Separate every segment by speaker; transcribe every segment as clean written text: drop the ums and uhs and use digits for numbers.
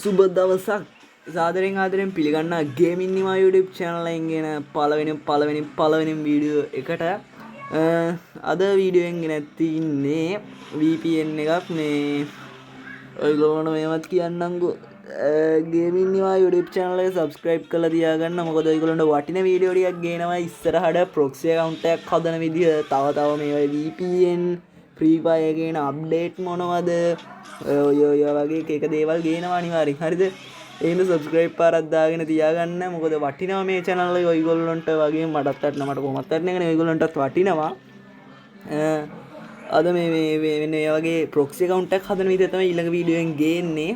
Speaker 1: සුබ දවසක් සාදරෙන් ආදරෙන් පිළිගන්නා ගේමින් නිමා YouTube channel එකෙන් ගෙන පළවෙනි වීඩියෝ එකට අද වීඩියෝ එකෙන් ගෙන තින්නේ VPN එකක් මේ ඔයගොල්ලන්ට මේවත් කියන්නම්කෝ ගේමින් නිමා YouTube channel එක subscribe කරලා තියාගන්න මොකද ඔයගොල්ලන්ට වටින වීඩියෝ ටිකක් ගේනවා ඉස්සරහට proxy account එකක් හදන විදිහ තව මේ VPN free fire කියන update මොනවද ඔය වගේ එක දේවල් ගේනවා අනිවාර්යෙන් හරිද එහෙනම් subscribe පාරක් දාගෙන තියාගන්න මොකද වටිනවා මේ channel එක ඔයගොල්ලන්ට වගේ මටත් වටිනවා මට කොහොමත් වටිනවා නේ ඔයගොල්ලන්ටත් වටිනවා අද මේ වෙන වගේ proxy account එකක් හදන විදිහ තමයි ඊළඟ වීඩියෝ එකෙන් ගේන්නේ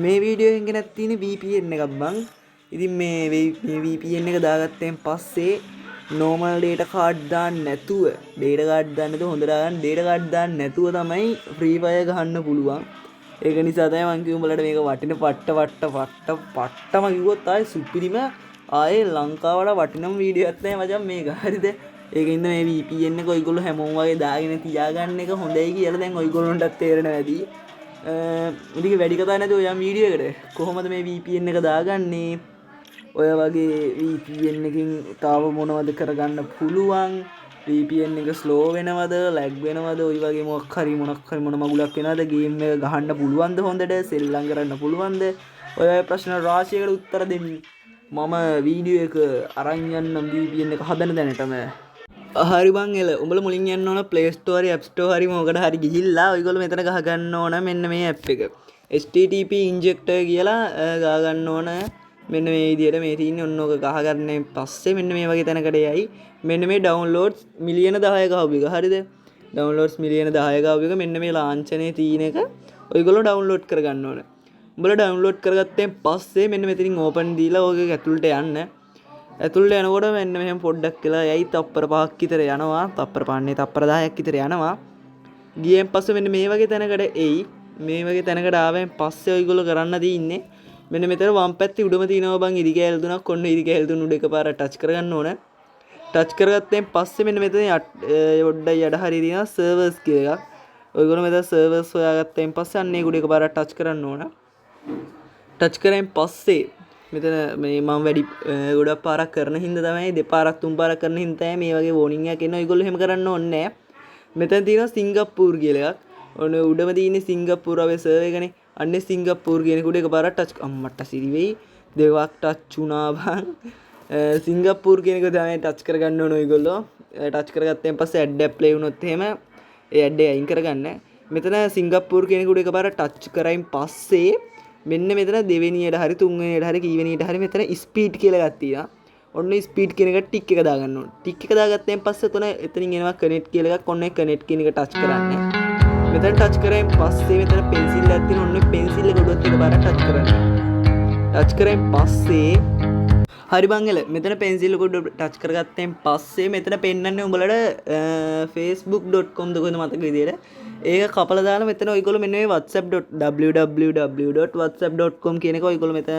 Speaker 1: මේ වීඩියෝ එකෙන් ගෙනත් තියෙන VPN එකක් බං ඉතින් මේ VPN එක දාගත්තෙන් පස්සේ normal data card දාන්න නැතුව data card දාන්න නැතුව හොඳට ගන්න data card දාන්න නැතුව තමයි free fire ගහන්න පුළුවන් ඒක නිසා තමයි මම කිව්ව උඹලට මේක වටින පට්ටම කිව්වොත් ආයේ සුපිරිම ආයේ ලංකාවට වටිනම වීඩියෝ එකක් තමයි මචං මේක හරිද ඒකින්ද මේ VPN එක ඔයගොල්ලෝ හැමෝම වගේ දාගෙන තියාගන්න එක හොඳයි කියලා දැන් ඔයගොල්ලන්ටත් තේරෙනවා ඇති ඉතින් වැඩි කතා නැතුව යම් වීඩියෝ එකට කොහොමද මේ VPN එක දාගන්නේ ඔය වගේ VPN එකකින් තාම මොනවද කරගන්න පුළුවන් VPN එක ස්ලෝ වෙනවද ලැග් වෙනවද ඔය වගේ මොකක් හරි මොන මගුලක් වෙනවද ගේම් එක ගහන්න පුළුවන්ද හොඳට සෙල්ලම් කරන්න පුළුවන්ද ඔය ප්‍රශ්න රාශියකට උත්තර දෙන්න මම වීඩියෝ එක අරන් යන්නම් VPN එක හදන දැනටම හරි බං එල උඹලා මුලින් යන්න ඕන Play Store App Store හරි මොකකට හරි ගිහිල්ලා ඔයගොල්ලෝ මෙතන ගහ ගන්න ඕන මෙන්න මේ app එක HTTP injector කියලා ගහ ගන්න ඕන මෙන්න මේ විදියට මේ තියෙන්නේ ඔන්න ඔක ගහගන්නන් පස්සේ මෙන්න මේ වගේ තැනකට යයි මෙන්න මේ ඩවුන්ලෝඩ්ස් මිලියන 10 ගහපු එක හරිද ඩවුන්ලෝඩ්ස් මිලියන 10 ගහපු එක මෙන්න මේ ලාංඡනයේ තියෙන එක ඔයගොල්ලෝ ඩවුන්ලෝඩ් කරගන්න ඕන උඹලා ඩවුන්ලෝඩ් කරගත්තෙන් පස්සේ මෙන්න මෙතනින් ඕපන් දීලා ඔක ඇතුළට යන්න ඇතුළට යනකොට මෙන්න මෙහෙම පොඩ්ඩක් කියලා යයි තප්පර 5ක් විතර යනවා තප්පර 10ක් විතර යනවා ගියෙන් පස්සේ මෙන්න මේ වගේ තැනකට එයි මේ වගේ තැනකට ආවෙන් පස්සේ ඔයගොල්ලෝ කරන්න තියෙන්නේ මෙන්න මෙතන වම් පැත්තේ උඩම තියෙනවා බං ඉරි කෑල් තුනක් ඔන්න ඉරි කෑල් තුන උඩ එකපාරට ටච් කරගන්න ඕන ටච් කරගත්තෙන් පස්සේ මෙන්න මෙතන යොඩ්ඩයි යඩ හරිය තියෙනවා සර්වර්ස් කියලා එකක් ඔයගොල්ලෝ මෙතන සර්වර්ස් හොයාගත්තෙන් පස්සේ අන්න ඒක උඩ එකපාරට ටච් කරන්න ඕන ටච් කරෙන් පස්සේ මෙතන මේ මම වැඩි ගොඩක් පාරක් කරන හින්දා තමයි දෙපාරක් තුන් පාරක් කරන හින්දා තමයි මේ වගේ වෝනින් එකක් එනවා ඔයගොල්ලෝ එහෙම කරන්න ඕනේ නැහැ මෙතන තියෙනවා සිංගප්පූර් කියලා එකක් ඔන්න උඩම තියෙන්නේ සිංගප්පූර් ආවේ සර්වර් එකනේ අන්නේ සිංගප්පූර් කියන කුඩ එකපාරට ටච් අම්මට සිරි වෙයි දෙකක් ටච් වුණා බං සිංගප්පූර් කියන එක තමයි ටච් කරගන්න ඕන ඔයගොල්ලෝ ටච් කරගත්තෙන් පස්සේ ඇඩ් එක ප්ලේ වුණොත් එහෙම ඒ ඇඩ් එක අයින් කරගන්න මෙතන සිංගප්පූර් කියන කුඩ එකපාරට ටච් කරයින් පස්සේ මෙන්න මෙතන දෙවෙනියට හරි තුන්වෙනියට හරි කීවෙනියට හරි මෙතන ස්පීඩ් කියලා එකක් තියෙනවා ඔන්න ස්පීඩ් කියන එක ටික් එක දාගන්න ඕන ටික් එක දාගත්තෙන් පස්සේ එතනින් එනවා කනෙක්ට් කියලා එකක් ඔන්න ඒ කනෙක්ට් කියන එක ටච් කරන්න මෙතන ටච් කරෙන් පස්සේ මෙතන පෙන්සිල් එකක් තියෙනවා ඔන්න පෙන්සිල් එක උඩට එකපාරක් ටච් කරන්න ටච් කරෙන් පස්සේ හරි බං එල මෙතන පෙන්සිල් එක උඩ ටච් කරගත්තෙන් පස්සේ මෙතන පෙන්නන්නේ උඹලට facebook.com දුකද මතක විදියට ඒක කපලා දාලා මෙතන ඔයගොල්ලෝ මෙන්න මේ whatsapp.www.whatsapp.com කියන එක ඔයගොල්ලෝ මෙතන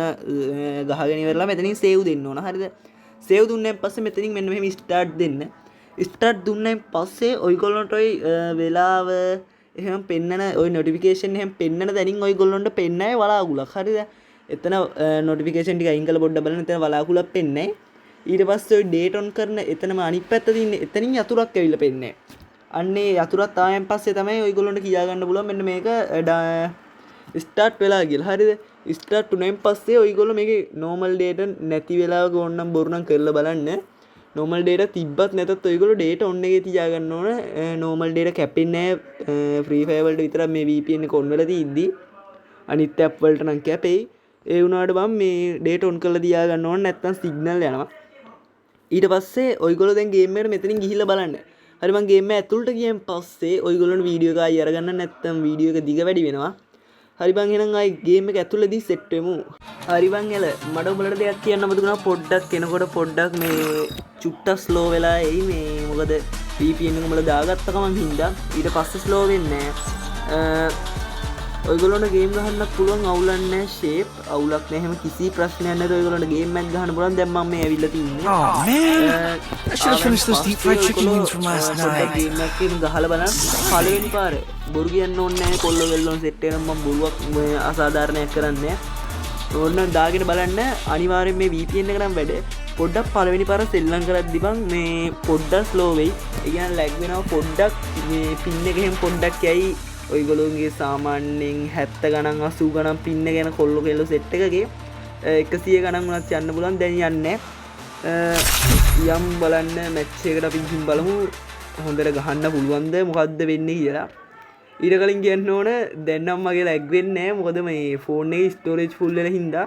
Speaker 1: ගහගෙන ඉවරලා මෙතනින් save දෙන්න ඕන හරිද save දුන්නාන් පස්සේ මෙතනින් මෙන්න මෙහෙම start දෙන්න start දුන්නාන් පස්සේ ඔයගොල්ලන්ට ඔය වෙලාව එහෙම පෙන්නන ඔය notification එහෙම පෙන්නන දැනින් ඔයගොල්ලන්ට පෙන්නයි වලාකුලක් හරිද එතන notification ටික අයින් කරලා පොඩ්ඩක් බලන්න එතන වලාකුලක් පෙන්නයි ඊට පස්සේ ඔය date on කරන එතනම අනිත් පැත්ත තියෙන්නේ එතනින් යතුරක් ඇවිල්ලා පෙන්නයි අන්නේ යතුරත් ආයෙන් පස්සේ තමයි ඔයගොල්ලන්ට කියා ගන්න පුළුවන් මෙන්න මේක ස්ටාර්ට් වෙලා කියලා. හරිද? ස්ටාර්ට් උනෙන් පස්සේ ඔයගොල්ලෝ මේකේ normal data නැති වෙලාවක ඕනනම් බොරු නම් කරලා බලන්න. normal data තිබ්බත් නැතත් ඔයගොල්ලෝ data on එකේ තියා ගන්න ඕන. normal data කැපෙන්නේ නැහැ. free fire වලට විතරක් මේ VPN එක on වෙලා තියද්දි අනිත් app වලට නම් කැපෙයි. ඒ වුණාට මම මේ data on කරලා තියා ගන්න ඕන නැත්නම් signal යනවා. ඊට පස්සේ ඔයගොල්ලෝ දැන් game එකට මෙතනින් ගිහිල්ලා බලන්න. හරි මං ගේම් එක ඇතුළට ගියන් පස්සේ ඔයගොල්ලන්ට වීඩියෝ එක ආයි අරගන්න නැත්නම් වීඩියෝ එක දිග වැඩි වෙනවා. හරි බං එහෙනම් ආයි ගේම් එක ඇතුළතදී සෙට් වෙමු. හරි බං එල මට උඹලට දෙයක් කියන්න මතකුණා පොඩ්ඩක් එනකොට පොඩ්ඩක් මේ චුට්ටක් ස්ලෝ වෙලා එයි මේ මොකද VPN එක උඹලා දාගත්ත ගමන් හින්දා ඊට පස්සේ ස්ලෝ වෙන්නේ නැහැ. ඔයගොල්ලන්ට ගේම් ගහන්න පුළුවන් අවුලක් නැහැ ෂේප් අවුලක් නැහැ එහෙම කිසි ප්‍රශ්නයක් නැතුව ඔයගොල්ලන්ට ගේම් එකක් ගහන්න පුළුවන් දැන් මම මේ ඇවිල්ලා තින්නේ
Speaker 2: Oh man, I should have finished those deep fried chicken wings from last night.
Speaker 1: Game එකකින් ගහලා බලන්න පළවෙනි පාර බොරු කියන්න ඕනේ නැහැ කොල්ල වෙල්ලොන් සෙට් එක නම් මම බොරුවක් අසාධාරණයක් කරන්නේ නැහැ ඕන්න දාගෙන බලන්න අනිවාර්යෙන් මේ VPN එක නම් වැඩ පොඩ්ඩක් පළවෙනි පාර සෙල්ලම් කරද්දි බං මේ පොඩ්ඩක් ස්ලෝ වෙයි ඒ කියන්නේ ලැග් වෙනවා පොඩ්ඩක් මේ පින් එක එහෙම පොඩ්ඩක් යයි ඔයගොල්ලෝගේ සාමාන්‍යයෙන් 70 ගණන් 80 ගණන් පින්න ගැන කොල්ල කෙල්ල සෙට් එකකගේ 100 ගණන් වුණත් යන්න පුළුවන් දැන් යන්නේ යම් බලන්න මැච් එකකට අපි ගිහින් බලමු හොඳට ගහන්න පුළුවන්ද මොකද්ද වෙන්නේ කියලා ඊට කලින් කියන්න ඕන දැන් නම් මගේ ලැග් වෙන්නේ නැහැ මොකද මේ ෆෝන් එකේ ස්ටෝරේජ් ෆුල් වෙලා හින්දා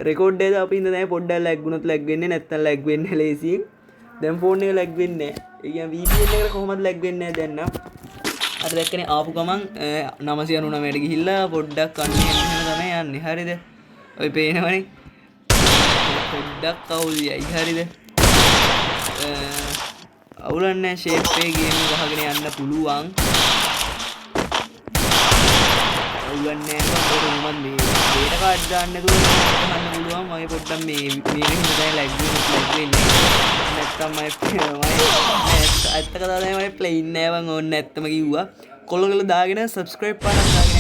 Speaker 1: රෙකෝඩ් එක දාපු හින්දා තමයි පොඩ්ඩක් ලැග් වුණොත් ලැග් වෙන්නේ නැත්නම් ලැග් වෙන්නේ ලේසියෙන් දැන් ෆෝන් එක ලැග් වෙන්නේ නැහැ ඒ කියන්නේ VPN එකට කොහොමද ලැග් වෙන්නේ නැහැ දැන් නම් අර දැක්කනේ ආපු ගමන් 999ට ගිහිල්ලා පොඩ්ඩක් අන්නේ එහෙම තමයි යන්නේ හරිද ඔය පේනවනේ පොඩ්ඩක් අවුල්යයි හරිද අවුලක් නැහැ ෂේප් එකේ ගේම් එක ගහගෙන යන්න පුළුවන් අවුලක් නැහැ මම මේ ඩේටා කාඩ් දාන්න නැතුව ගහන්න පුළුවන් මගේ පොඩ්ඩක් මේකෙන් හිතයි ලැග් වෙන්නේ නැත්තම් ඇත්ත කතාව තමයි මම ප්ලේන් නෑ මම ඕන්න ඇත්තම කිව්වා කොල්ලෝ දාගෙන subscribe පානක් දාගෙන